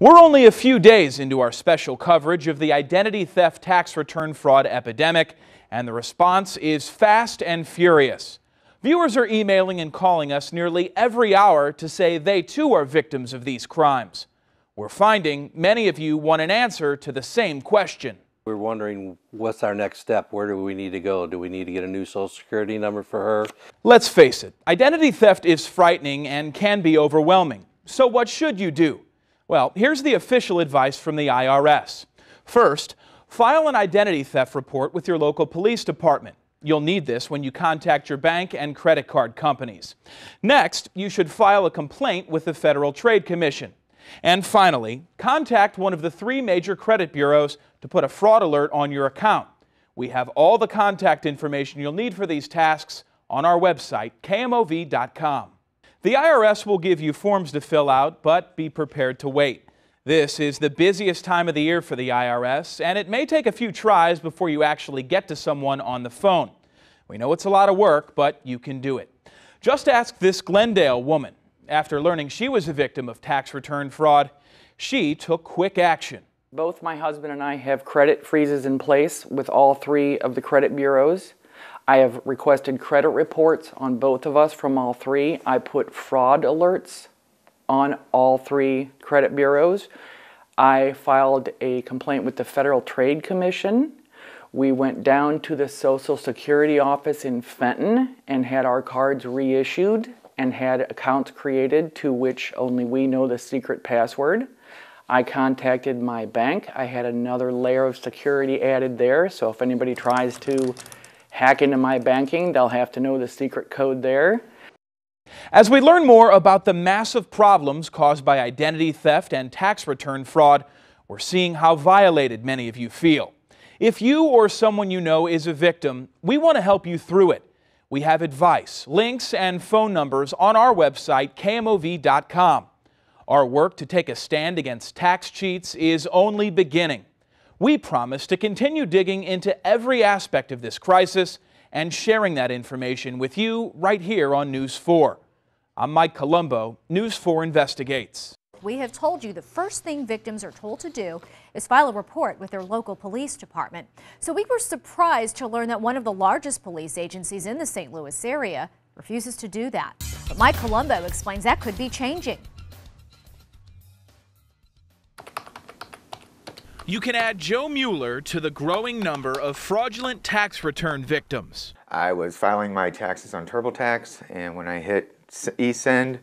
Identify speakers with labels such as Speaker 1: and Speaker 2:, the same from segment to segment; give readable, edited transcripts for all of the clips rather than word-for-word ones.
Speaker 1: We're only a few days into our special coverage of the identity theft tax return fraud epidemic, and the response is fast and furious. Viewers are emailing and calling us nearly every hour to say they too are victims of these crimes. We're finding many of you want an answer to the same question.
Speaker 2: We're wondering, what's our next step? Where do we need to go? Do we need to get a new Social Security number for her?
Speaker 1: Let's face it, identity theft is frightening and can be overwhelming. So what should you do? Well, here's the official advice from the IRS. First, file an identity theft report with your local police department. You'll need this when you contact your bank and credit card companies. Next, you should file a complaint with the Federal Trade Commission. And finally, contact one of the 3 major credit bureaus to put a fraud alert on your account. We have all the contact information you'll need for these tasks on our website, kmov.com. The IRS will give you forms to fill out, but be prepared to wait. This is the busiest time of the year for the IRS, and it may take a few tries before you actually get to someone on the phone. We know it's a lot of work, but you can do it. Just ask this Glendale woman. After learning she was a victim of tax return fraud, she took quick action.
Speaker 3: Both my husband and I have credit freezes in place with all 3 of the credit bureaus. I have requested credit reports on both of us from all 3. I put fraud alerts on all 3 credit bureaus. I filed a complaint with the Federal Trade Commission. We went down to the Social Security office in Fenton and had our cards reissued and had accounts created to which only we know the secret password. I contacted my bank. I had another layer of security added there, so if anybody tries to hack into my banking, they'll have to know the secret code there.
Speaker 1: As we learn more about the massive problems caused by identity theft and tax return fraud, we're seeing how violated many of you feel. If you or someone you know is a victim, we want to help you through it. We have advice, links, and phone numbers on our website, kmov.com. Our work to take a stand against tax cheats is only beginning. We promise to continue digging into every aspect of this crisis and sharing that information with you right here on News 4. I'm Mike Colombo, News 4 Investigates.
Speaker 4: We have told you the first thing victims are told to do is file a report with their local police department. So we were surprised to learn that one of the largest police agencies in the St. Louis area refuses to do that. But Mike Colombo explains that could be changing.
Speaker 1: You can add Joe Mueller to the growing number of fraudulent tax return victims.
Speaker 5: I was filing my taxes on TurboTax, and when I hit eSend,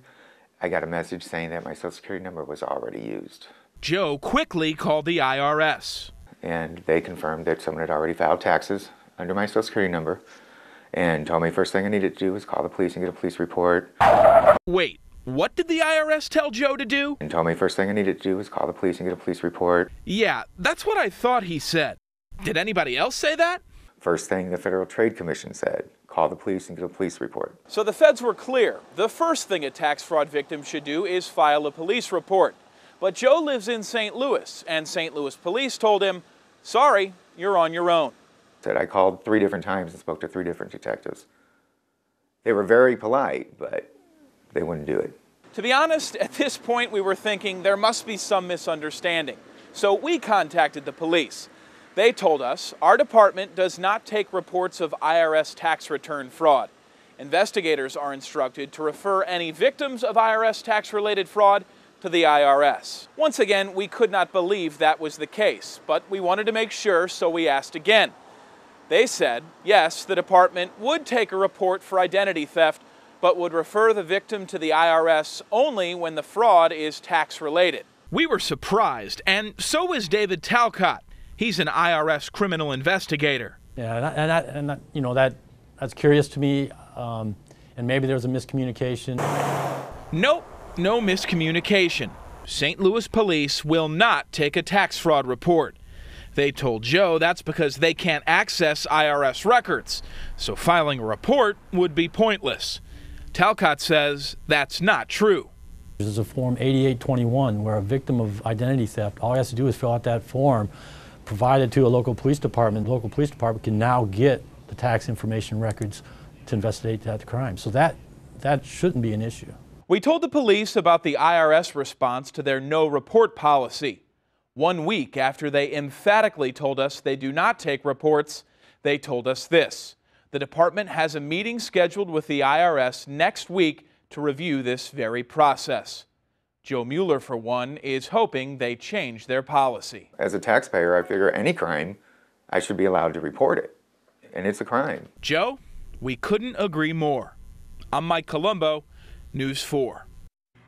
Speaker 5: I got a message saying that my Social Security number was already used.
Speaker 1: Joe quickly called the IRS.
Speaker 5: And they confirmed that someone had already filed taxes under my Social Security number and told me first thing I needed to do was call the police and get a police report.
Speaker 1: Wait, what did the IRS tell Joe to do?
Speaker 5: And told me first thing I needed to do was call the police and get a police report.
Speaker 1: Yeah, that's what I thought he said. Did anybody else say that?
Speaker 5: First thing the Federal Trade Commission said, call the police and get a police report.
Speaker 1: So the feds were clear. The first thing a tax fraud victim should do is file a police report. But Joe lives in St. Louis, and St. Louis police told him, sorry, you're on your own.
Speaker 5: I called 3 different times and spoke to 3 different detectives. They were very polite, but they wouldn't do it.
Speaker 1: To be honest, at this point we were thinking there must be some misunderstanding. So we contacted the police. They told us our department does not take reports of IRS tax return fraud. Investigators are instructed to refer any victims of IRS tax-related fraud to the IRS. Once again, we could not believe that was the case, but we wanted to make sure, so we asked again. They said, yes, the department would take a report for identity theft, but would refer the victim to the IRS only when the fraud is tax-related. We were surprised, and so was David Talcott. He's an IRS criminal investigator.
Speaker 6: Yeah, that's curious to me, and maybe there's a miscommunication.
Speaker 1: Nope, no miscommunication. St. Louis police will not take a tax fraud report. They told Joe that's because they can't access IRS records, so filing a report would be pointless. Talcott says that's not true.
Speaker 6: There's a form 8821 where a victim of identity theft, all he has to do is fill out that form, provide it to a local police department. The local police department can now get the tax information records to investigate that crime. So that shouldn't be an issue.
Speaker 1: We told the police about the IRS response to their no report policy. 1 week after they emphatically told us they do not take reports, they told us this. The department has a meeting scheduled with the IRS next week to review this very process. Joe Mueller, for one, is hoping they change their policy.
Speaker 5: As a taxpayer, I figure any crime, I should be allowed to report it. And it's a crime.
Speaker 1: Joe, we couldn't agree more. I'm Mike Colombo, News 4.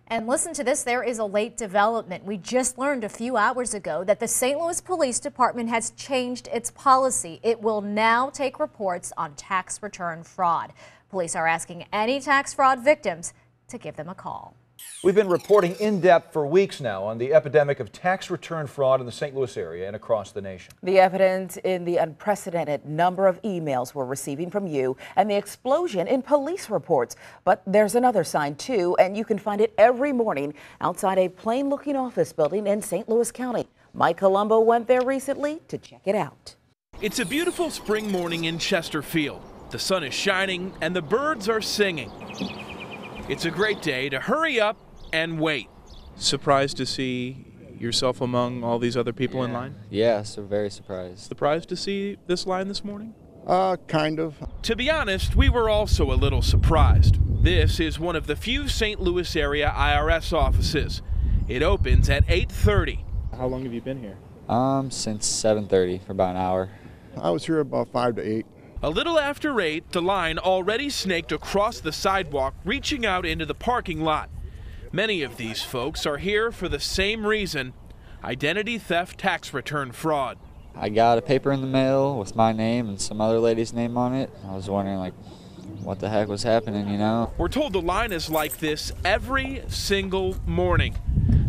Speaker 4: And listen to this, there is a late development. We just learned a few hours ago that the St. Louis Police Department has changed its policy. It will now take reports on tax return fraud. Police are asking any tax fraud victims to give them a call.
Speaker 7: We've been reporting in depth for weeks now on the epidemic of tax return fraud in the St. Louis area and across the nation.
Speaker 8: The evidence in the unprecedented number of emails we're receiving from you and the explosion in police reports. But there's another sign too, and you can find it every morning outside a plain-looking office building in St. Louis County. Mike Colombo went there recently to check it out.
Speaker 1: It's a beautiful spring morning in Chesterfield. The sun is shining and the birds are singing. It's a great day to hurry up and wait. Surprised to see yourself among all these other people in line?
Speaker 9: Yeah, so very surprised.
Speaker 1: Surprised to see this line this morning?
Speaker 10: Kind of.
Speaker 1: To be honest, we were also a little surprised. This is one of the few St. Louis area IRS offices. It opens at 8:30.
Speaker 11: How long have you been here?
Speaker 9: Since 7:30 for about an hour.
Speaker 10: I was here about 5 to 8.
Speaker 1: A little after 8, the line already snaked across the sidewalk, reaching out into the parking lot. Many of these folks are here for the same reason: identity theft, tax return fraud.
Speaker 9: I got a paper in the mail with my name and some other lady's name on it. I was wondering, like, what the heck was happening, you know?
Speaker 1: We're told the line is like this every single morning.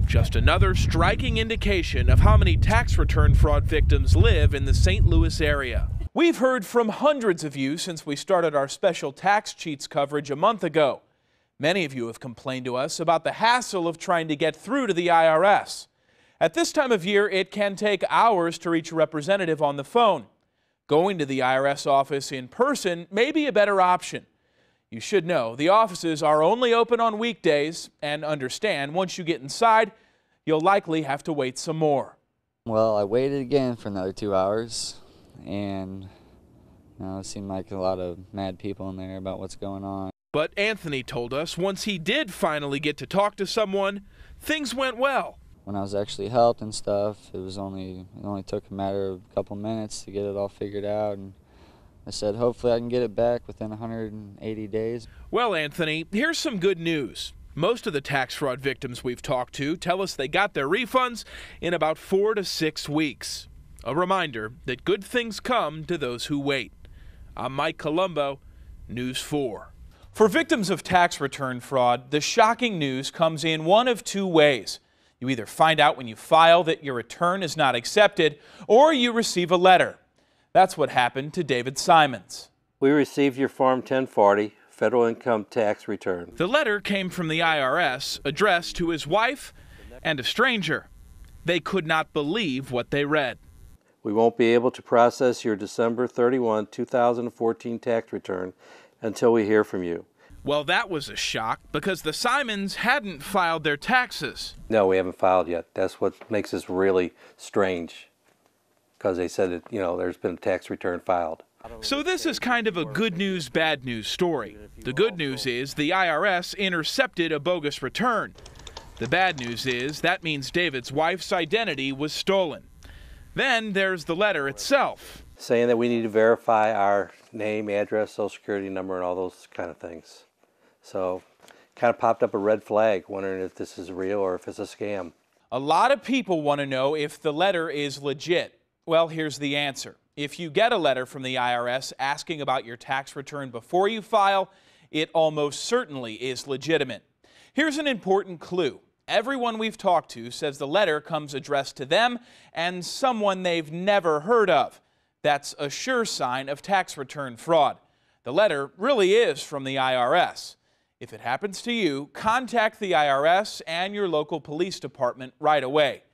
Speaker 1: Just another striking indication of how many tax return fraud victims live in the St. Louis area. We've heard from hundreds of you since we started our special tax cheats coverage a month ago. Many of you have complained to us about the hassle of trying to get through to the IRS. At this time of year, it can take hours to reach a representative on the phone. Going to the IRS office in person may be a better option. You should know the offices are only open on weekdays, and understand once you get inside, you'll likely have to wait some more.
Speaker 9: Well, I waited again for another 2 hours, and it seemed like a lot of mad people in there about what's going on.
Speaker 1: But Anthony told us once he did finally get to talk to someone, things went well.
Speaker 9: When I was actually helped and stuff, it only took a matter of a couple minutes to get it all figured out, and I said hopefully I can get it back within 180 days.
Speaker 1: Well, Anthony, here's some good news. Most of the tax fraud victims we've talked to tell us they got their refunds in about 4 to 6 weeks. A reminder that good things come to those who wait. I'm Mike Colombo, News 4. For victims of tax return fraud, the shocking news comes in one of two ways. You either find out when you file that your return is not accepted, or you receive a letter. That's what happened to David Simons.
Speaker 2: We received your Form 1040, federal income tax return.
Speaker 1: The letter came from the IRS, addressed to his wife and a stranger. They could not believe what they read.
Speaker 2: We won't be able to process your December 31, 2014 tax return until we hear from you.
Speaker 1: Well, that was a shock because the Simons hadn't filed their taxes.
Speaker 2: No, we haven't filed yet. That's what makes this really strange, because they said that, there's been a tax return filed.
Speaker 1: So this is kind of a good news, bad news story. The good news is the IRS intercepted a bogus return. The bad news is that means David's wife's identity was stolen. Then there's the letter itself,
Speaker 2: saying that we need to verify our name, address, social security number, and all those kind of things. So kind of popped up a red flag, wondering if this is real or if it's a scam.
Speaker 1: A lot of people want to know if the letter is legit. Well, here's the answer. If you get a letter from the IRS asking about your tax return before you file, it almost certainly is legitimate. Here's an important clue. Everyone we've talked to says the letter comes addressed to them and someone they've never heard of. That's a sure sign of tax return fraud. The letter really is from the IRS. If it happens to you, contact the IRS and your local police department right away.